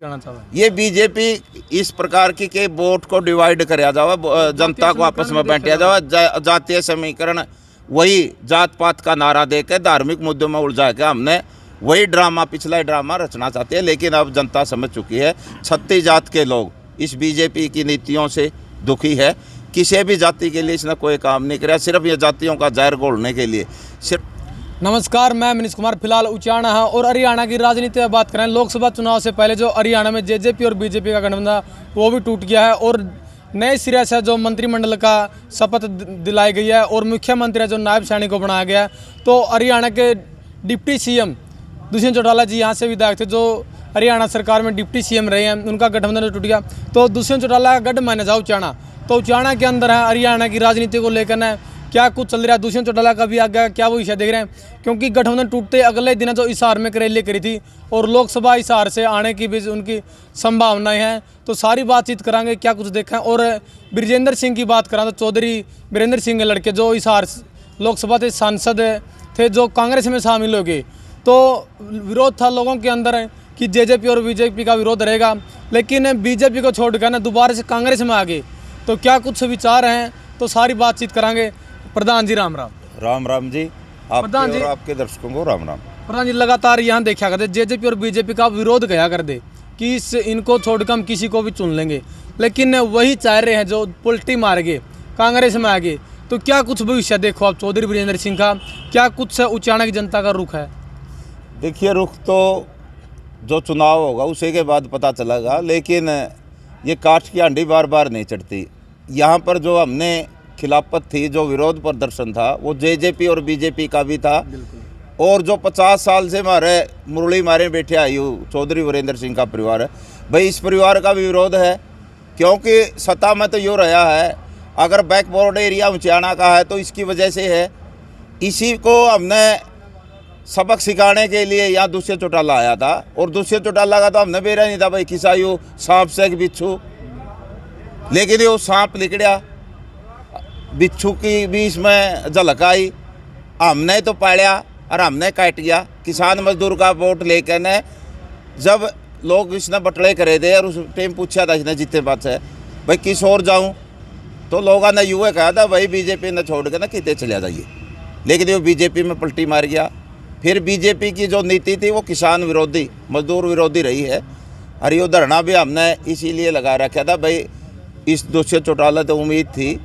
कहना चाहूँ ये बीजेपी इस प्रकार की के वोट को डिवाइड कराया जावा, जनता को आपस में बांटा जावा, जातीय समीकरण, वही जात पात का नारा देकर धार्मिक मुद्दों में उलझा के हमने वही ड्रामा, पिछला ड्रामा रचना चाहते हैं। लेकिन अब जनता समझ चुकी है, 36 जात के लोग इस बीजेपी की नीतियों से दुखी है। किसी भी जाति के लिए इसने कोई काम नहीं किया, सिर्फ ये जातियों का जहर घोलने के लिए सिर्फ। नमस्कार, मैं मनीष कुमार, फिलहाल उचाना है और हरियाणा की राजनीति में बात करें। लोकसभा चुनाव से पहले जो हरियाणा में जेजेपी और बीजेपी का गठबंधन वो भी टूट गया है और नए सिरे से जो मंत्रिमंडल का शपथ दिलाई गई है और मुख्यमंत्री जो नायब सैनी को बनाया गया है। तो हरियाणा के डिप्टी सीएम दुष्यंत चौटाला जी यहाँ से विधायक थे, जो हरियाणा सरकार में डिप्टी सीएम रहे हैं, उनका गठबंधन टूट गया। तो दुष्यंत चौटाला का गढ़ माना जाओ उचाना, तो उचाना के अंदर है हरियाणा की राजनीति को लेकर ना क्या कुछ चल रहा है। दुष्यंत चौटाला का भी आगे क्या वो विषय देख रहे हैं, क्योंकि गठबंधन टूटते अगले दिन जो हिसार में रैली करी थी और लोकसभा हिसार से आने की भी उनकी संभावनाएं हैं। तो सारी बातचीत करांगे, क्या कुछ देखा है। और ब्रिजेंद्र सिंह की बात करा तो चौधरी बीरेंद्र सिंह के लड़के जो हिसार लोकसभा के सांसद थे, जो कांग्रेस में शामिल हो गए। तो विरोध था लोगों के अंदर कि जेजेपी और बीजेपी का विरोध रहेगा, लेकिन बीजेपी को छोड़कर ना दोबारा से कांग्रेस में आ गए। तो क्या कुछ विचार हैं, तो सारी बातचीत करांगे। प्रधान जी राम राम। राम राम जी, प्रधान जी, और आपके दर्शकों को राम राम। प्रधान जी, लगातार यहाँ देखा करते जेजेपी और बीजेपी का विरोध गया कर दे कि इनको छोड़कर हम किसी को भी चुन लेंगे, लेकिन वही चाह रहे हैं जो पुलटी मार गए, कांग्रेस में आ गए। तो क्या कुछ भविष्य देखो आप चौधरी बीरेंद्र सिंह का, क्या कुछ उचाना की जनता का रुख है? देखिए, रुख तो जो चुनाव होगा उसी के बाद पता चलेगा, लेकिन ये काठ की हांडी बार बार नहीं चढ़ती। यहाँ पर जो हमने खिलाफत थी, जो विरोध प्रदर्शन था, वो जेजेपी और बीजेपी का भी था। और जो 50 साल से हमारे मुरली मारे बैठे आई चौधरी वीरेंद्र सिंह का परिवार है, भाई इस परिवार का भी विरोध है। क्योंकि सत्ता में तो यूँ रहा है, अगर बैकवर्ड एरिया उचाना का है तो इसकी वजह से है। इसी को हमने सबक सिखाने के लिए यहाँ दुष्यंत चौटाला आया था, और दुष्यंत चौटाला का तो हमने बेरा नहीं था भाई किसा यू सांप से बिच्छू, लेकिन ये सांप निकलिया, बिच्छू की भी इसमें झलक आई। हमने तो पाड़ा और हमने काट गया। किसान मजदूर का वोट लेकर ने जब लोग इसने बटले करे थे और उस टाइम पूछा था इसने जितने बात है भाई किस और जाऊँ, तो लोगों ने यूँ कहा था भाई बीजेपी ने छोड़ के ना कितने चले जाइए, लेकिन वो बीजेपी में पलटी मार गया। फिर बीजेपी की जो नीति थी वो किसान विरोधी, मजदूर विरोधी रही है। और ये धरना भी हमने इसीलिए लगा रखा था भाई, इस दुष्यंत चौटाला तो उम्मीद थी,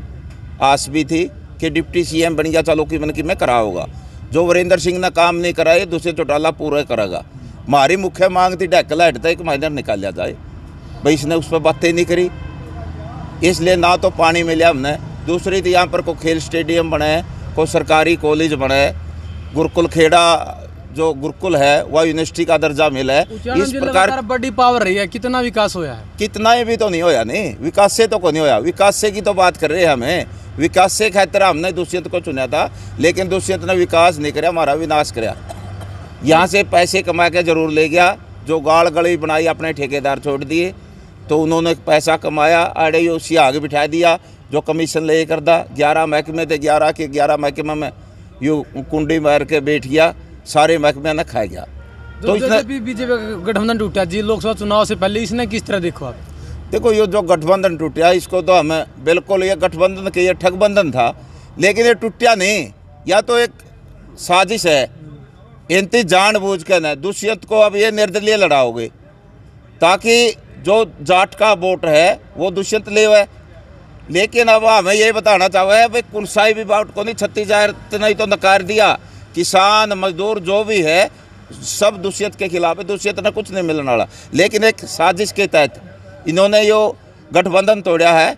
आस भी थी कि डिप्टी सीएम बन गया, चलो कि मन की मैं करा होगा। जो वीरेंद्र सिंह ने काम नहीं कराए, दुष्यंत चौटाला पूरा करेगा। हमारी मुख्य मांग थी ढक्कल हटता एक महीना निकाला जाए, भाई इसने उस पर बातें नहीं करी, इसलिए ना तो पानी मिला हमने। दूसरी थी यहाँ पर कोई खेल स्टेडियम बने, कोई सरकारी कॉलेज बने, गुरुकुल खेड़ा जो गुरुकुल है वह यूनिवर्सिटी का दर्जा मिला है। इस प्रकार बड़ी पावर रही है, कितना विकास होया है? कितना ही भी तो नहीं होया, नहीं विकास से तो को नहीं होया। विकास से की तो बात कर रहे हैं हमें, विकास से खातिर हमने दुष्यंत को चुना था, लेकिन दुष्यंत ने विकास नहीं कराया, हमारा विनाश कराया। यहाँ से पैसे कमा के जरूर ले गया, जो गाड़ गली बनाई अपने ठेकेदार छोड़ दिए, तो उन्होंने पैसा कमाया, आड़े ही उसी आगे बिठा दिया जो कमीशन ले कर दा। 11 महकमे थे, 11 के 11 महकमे में यूँ कुंडी मार के बैठ गया, सारे महकमे ने खा गया। तो इसने बीजेपी गठबंधन टूटा जी लोकसभा चुनाव से पहले, इसने किस तरह देखो आप? देखो, ये जो गठबंधन टूटा इसको तो हमें बिल्कुल, ये गठबंधन के ये ठगबंधन था, लेकिन ये टूटा नहीं। या तो एक साजिश है, इनती जानबूझ के न दुष्यंत को अब ये निर्दलीय लड़ाओगे ताकि जो जाट का वोट है वो दुष्यंत ले हुआ है। लेकिन अब हमें ये बताना चाहे भाई कुलसाई भी वोट को नहीं, 36,000 नहीं तो नकार दिया। किसान मजदूर जो भी है सब दुष्यंत के खिलाफ है, दुष्यंत ने कुछ नहीं मिलने वाला। लेकिन एक साजिश के तहत इन्होंने यो गठबंधन तोड़ा है।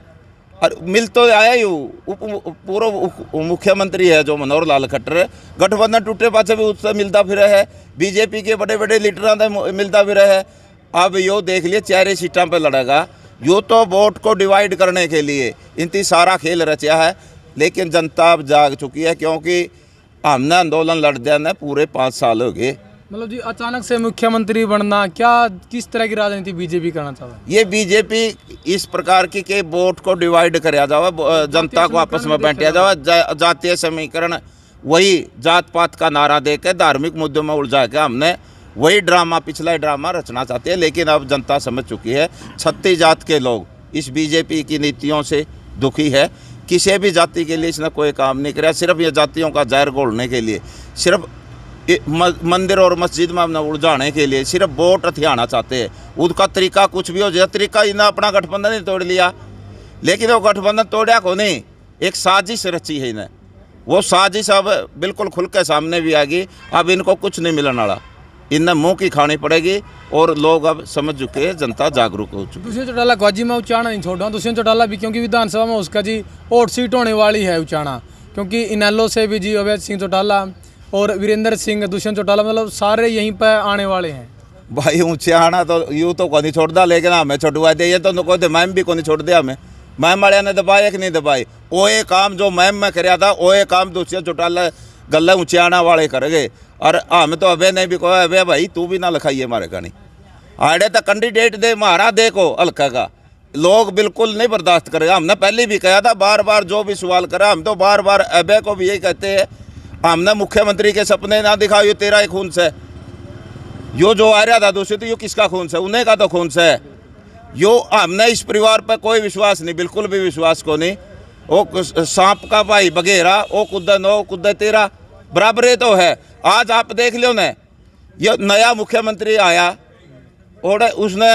और मिल तो आया यू पूर्व मुख्यमंत्री है जो मनोहर लाल खट्टर, गठबंधन टूटे पाछे भी उससे मिलता फिर है, बीजेपी के बड़े बड़े लीडरों से मिलता फिर है। अब यो देख लिए 4 सीटों पर लड़ेगा, यो तो वोट को डिवाइड करने के लिए इनती सारा खेल रचा है। लेकिन जनता अब जाग चुकी है, क्योंकि हमने आंदोलन लड़ते हैं पूरे 5 साल हो गए। मतलब जी अचानक से मुख्यमंत्री बनना, क्या किस तरह की राजनीति बीजेपी करना चाहता है? ये बीजेपी इस प्रकार की के वोट को डिवाइड कराया जावा, जनता को आपस में बांटा जावा, जातीय समीकरण, वही जात पात का नारा देकर धार्मिक मुद्दों में उलझा के हमने वही ड्रामा, पिछला ड्रामा रचना चाहते हैं। लेकिन अब जनता समझ चुकी है, 36 जात के लोग इस बीजेपी की नीतियों से दुखी है। किसी भी जाति के लिए इसने कोई काम नहीं किया, सिर्फ ये जातियों का जहर घोलने के लिए, सिर्फ मंदिर और मस्जिद में हमने उलझाने के लिए, सिर्फ वोट हथियाना चाहते हैं। उसका तरीका कुछ भी हो जाए, तरीका इन्हें अपना गठबंधन ही तोड़ लिया, लेकिन वो गठबंधन तोड़ा को नहीं, एक साजिश रची है इन्हें। वो साजिश अब बिल्कुल खुल के सामने भी आ गई। अब इनको कुछ नहीं मिलने वाला, इन्हें मुंह की खानी पड़ेगी और लोग अब समझ चुके हैं, जनता जागरूक हो चुकी है। दुष्यंत चौटाला को जी मैं उचाना नहीं छोड़ रहा हूँ। दुष्यंत चौटाला भी क्योंकि विधानसभा में उसका जी और सीट होने वाली है उचाना, क्योंकि इनेलो से भी जी अवैध सिंह चौटाला और वीरेंद्र सिंह, दुष्यंत चौटाला, मतलब सारे यहीं पर आने वाले हैं। भाई ऊँचे आना तो यूँ तो को नहीं छोड़ता, लेकिन हमें छुटवा दे ये तो कोई मैम भी को नहीं छोड़ दिया। हमें मैम वाले ने दबाए कि नहीं दबाए, वो ये काम जो मैम में कराया था वो ये काम दुष्यंत चौटाला गले ऊँचे आना वाले कर गए। और हमें तो अबे नहीं भी कहो, अबे भाई तू भी ना लिखाइए हमारे कहानी, आड़े तो कैंडिडेट दे मारा देखो हल्का का, लोग बिल्कुल नहीं बर्दाश्त करेगा। हमने पहले भी कहा था, बार बार जो भी सवाल करा हम तो बार बार अबे को भी यही कहते हैं, हमने मुख्यमंत्री के सपने ना दिखाओ, ये तेरा ही खून से, यो जो आ रहा था दूसरे तो यो किसका खून से, उन्हें का तो खून से। यो हमने इस परिवार पर कोई विश्वास नहीं, बिल्कुल भी विश्वास को नहीं। वो सांप का भाई बघेरा, वो कुद्दन हो कुद्दे तेरा बराबर तो है। आज आप देख लो ना, ये नया मुख्यमंत्री आया और उसने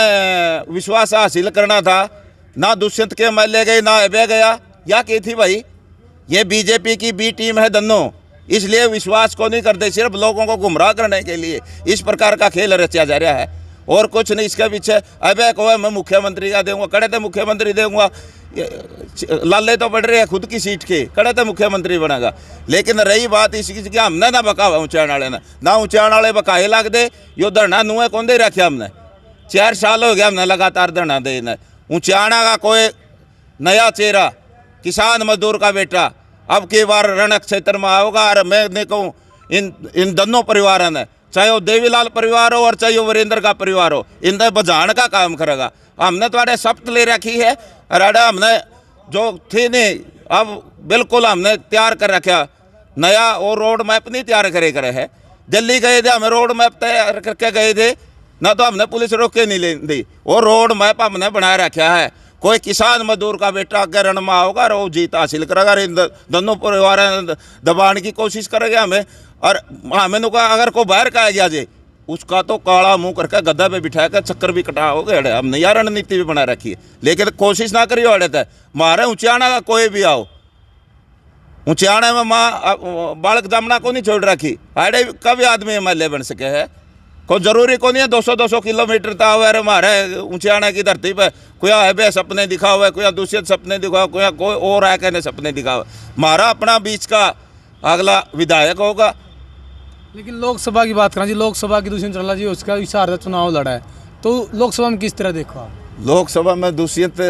विश्वास हासिल करना था, ना दुष्यंत के एमएलए गए ना अबे गया, या की थी भाई ये बीजेपी की बी टीम है दोनों, इसलिए विश्वास को नहीं करते, सिर्फ लोगों को गुमराह करने के लिए इस प्रकार का खेल रचा जा रहा है और कुछ नहीं। इसके पीछे अबे को मैं मुख्यमंत्री का दूंगा, कड़े तो मुख्यमंत्री दूंगा, लाले तो बढ़ रहे हैं खुद की सीट के, कड़े तो मुख्यमंत्री बनेगा। लेकिन रही बात इसकी कि हमने ना बकावा ऊंचाण वाले ना ऊंचाण वाले बकाए लग दे, यो धरना नुए कौन दे रखे हमने, 4 साल हो गया हमने लगातार धरना दे। ऊंचाणा का कोई नया चेहरा, किसान मजदूर का बेटा अब की बार रण क्षेत्र में आओगा। और मैं नहीं कहूँ इन दोनों परिवारों ने, चाहे वो देवीलाल परिवार हो और चाहे वो वीरेंद्र का परिवार हो, इनने बजाण का काम करेगा। हमने तो शपथ ले रखी है, अरे हमने जो थी नहीं अब बिल्कुल हमने तैयार कर रखा, नया वो रोड मैप नहीं तैयार करे है। दिल्ली गए थे, हमें रोड मैप तैयार करके गए थे ना, तो हमने पुलिस रोक के नहीं ले दी, वो रोड मैप हमने बना रखा है। कोई किसान मजदूर का बेटा अगर रण में होगा और वो जीत हासिल करेगा, इन दोनों परिवार दबाने की कोशिश करेंगे हमें। और हमें अगर कोई बाहर का आ गया जे, उसका तो काला मुंह करके गद्दा पे बिठा कर चक्कर भी कटा हो गए। हमने यार रणनीति भी बना रखी है, लेकिन कोशिश ना करियो अड़े तक मारे ऊंचाणा का कोई भी आओ, ऊंचाणा में माँ बालक जामना को नहीं छोड़ रखी, अड़े कभी आदमी एमएलए बन सके है। कोई जरूरी को नहीं है 200-200 किलोमीटर था हुआ हमारे ऊंचाणा की धरती पर कोई है सपने दिखा हुआ है, कोई दूसरे सपने दिखा हुआ, कोई और है कहने सपने दिखा हुआ। हमारा अपना बीच का अगला विधायक होगा। लेकिन लोकसभा की बात करें जी, लोकसभा की दुष्यंत चौटाला जी उसका हिसार से चुनाव लड़ा है, तो लोकसभा में किस तरह देखो आप? लोकसभा में दुष्यंत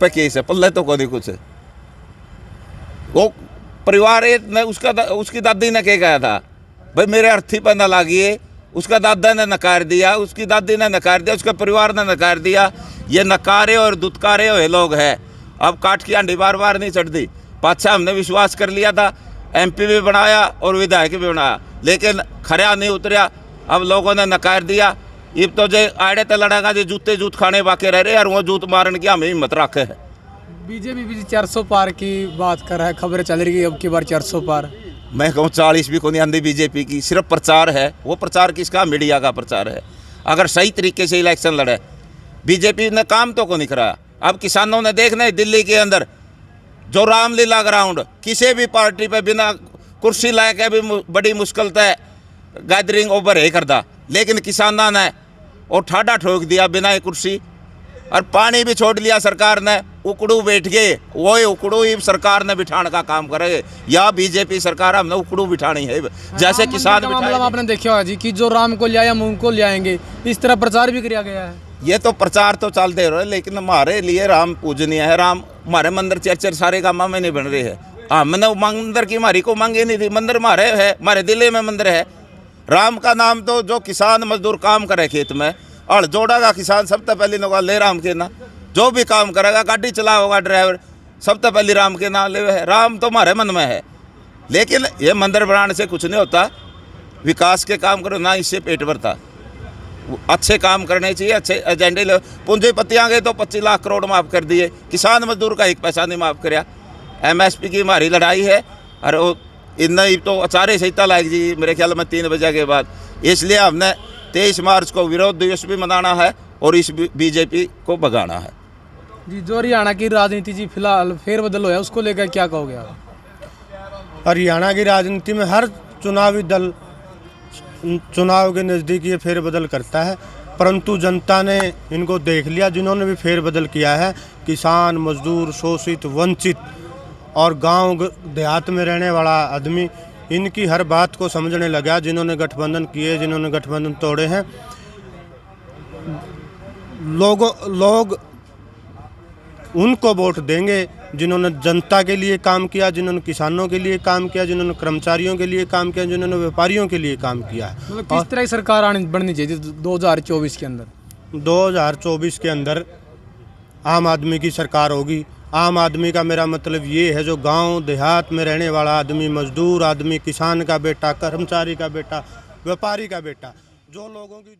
पे केस है, पल्ले तो कोई कुछ है। वो परिवार ने उसकी दादी ने क्या कहा था, भाई मेरे अर्थी पर न लागिए, उसका दादा ने नकार दिया, उसकी दादी ने नकार दिया, उसके परिवार ने नकार दिया। ये नकारे और दुत्कारे हुए लोग हैं। अब काट की हांडी बार बार नहीं चढ़ती। पाछा हमने विश्वास कर लिया था, एमपी भी बनाया और विधायक भी बनाया, लेकिन खरा नहीं उतरा। अब लोगों ने नकार दिया। अब तो जो आड़े तो लड़ेगा जो जूत खाने बाकी रह रहे और वो जूत मारने की हमें हिम्मत रखे है। बीजेपी भी 400 पार की बात कर रहा है, खबरें चल रही है अब की बार 400 पार। मैं कहूँ 40 भी को नहीं आती बीजेपी की, सिर्फ प्रचार है। वो प्रचार किसका? मीडिया का प्रचार है। अगर सही तरीके से इलेक्शन लड़े, बीजेपी ने काम तो को नहीं कराया। अब किसानों ने देखना है दिल्ली के अंदर जो रामलीला ग्राउंड, किसी भी पार्टी पे बिना कुर्सी ला के भी बड़ी मुश्किल से गैदरिंग ओवर है करता, लेकिन किसानों ने और ठाडा ठोक दिया बिना कुर्सी। और पानी भी छोड़ लिया सरकार ने, उकड़ू बैठ गए। वही उकड़ू ही सरकार ने बिठाने का काम करे, या बीजेपी सरकार हमने उकड़ू बिठानी है। जैसे किसान मतलब आपने देखा होगा जी कि जो राम को लिया मूंग को ले आएंगे, इस तरह प्रचार भी किया गया है। ये तो प्रचार तो चलते रहे, लेकिन हमारे लिए राम पूजनीय है। राम हमारे मंदिर चर्चर सारे कामों में नहीं बन रहे हैं। हमने मंदिर की हमारी को मांगी नहीं थी, मंदिर हमारे है, हमारे दिल्ली में मंदिर है। राम का नाम तो जो किसान मजदूर काम करे खेत में, हल जोड़ेगा किसान, सबसे पहले नौका ले राम के ना। जो भी काम करेगा, गाड़ी चला होगा ड्राइवर, सबसे पहले राम के नाम ले है। राम तो हमारे मन में है, लेकिन ये मंदिर बनाने से कुछ नहीं होता। विकास के काम करो, ना इससे पेट भरता। अच्छे काम करने चाहिए, अच्छे एजेंडे लो। पूंजीपति आ गए तो 25 लाख करोड़ माफ़ कर दिए, किसान मजदूर का एक पैसा नहीं माफ़ कराया। MSP की हमारी लड़ाई है, और वो इतना ही तो आचार्य संहिता लाएगी जी मेरे ख्याल में 3 बजे के बाद। इसलिए हमने 23 मार्च को विरोध दिवस भी मनाना है और इस BJP को भगाना है। जी, जो हरियाणा की राजनीति जी फिलहाल फेरबदल हुआ है, उसको लेकर क्या कहोगे आप? हरियाणा की राजनीति में हर चुनावी दल चुनाव के नज़दीक ये फेरबदल करता है, परंतु जनता ने इनको देख लिया। जिन्होंने भी फेरबदल किया है, किसान, मजदूर, शोषित, वंचित और गांव देहात में रहने वाला आदमी, इनकी हर बात को समझने लगा। जिन्होंने गठबंधन किए, जिन्होंने गठबंधन तोड़े हैं, लोग उनको वोट देंगे जिन्होंने जनता के लिए काम किया, जिन्होंने किसानों के लिए काम किया, जिन्होंने कर्मचारियों के लिए काम किया, जिन्होंने व्यापारियों के लिए काम किया है। मतलब किस तरह की सरकार बननी चाहिए 2024 के अंदर? 2024 के अंदर आम आदमी की सरकार होगी। आम आदमी का मेरा मतलब ये है, जो गांव देहात में रहने वाला आदमी, मजदूर आदमी, किसान का बेटा, कर्मचारी का बेटा, व्यापारी का बेटा, जो लोगों की